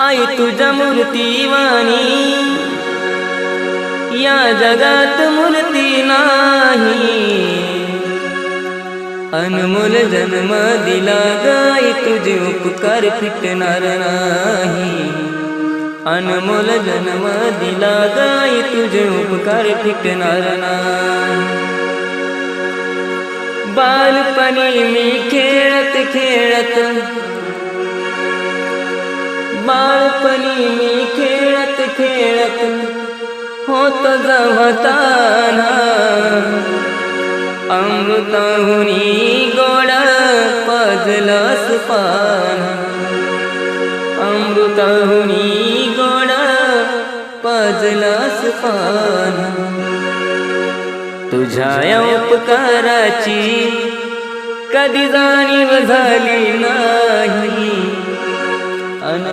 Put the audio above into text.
आई तुझ्या मूर्तीवाणी या जगात मूर्ती नाही। अनमोल जन्म दिला गाई तुझे उपकार फिटणार नाही। अनमोल जन्म दिला गाई तुझे उपकार फिटणार नाही। बालपणी मी खेळत खेळत बालपणी मी खेळत खेळत होत जमताना अमृताहुनी गोड पाजलास पान। अमृताहुनी गोड पाजलास पान। तुझ्या या उपकाराची कधी जाणीव झाली नाही।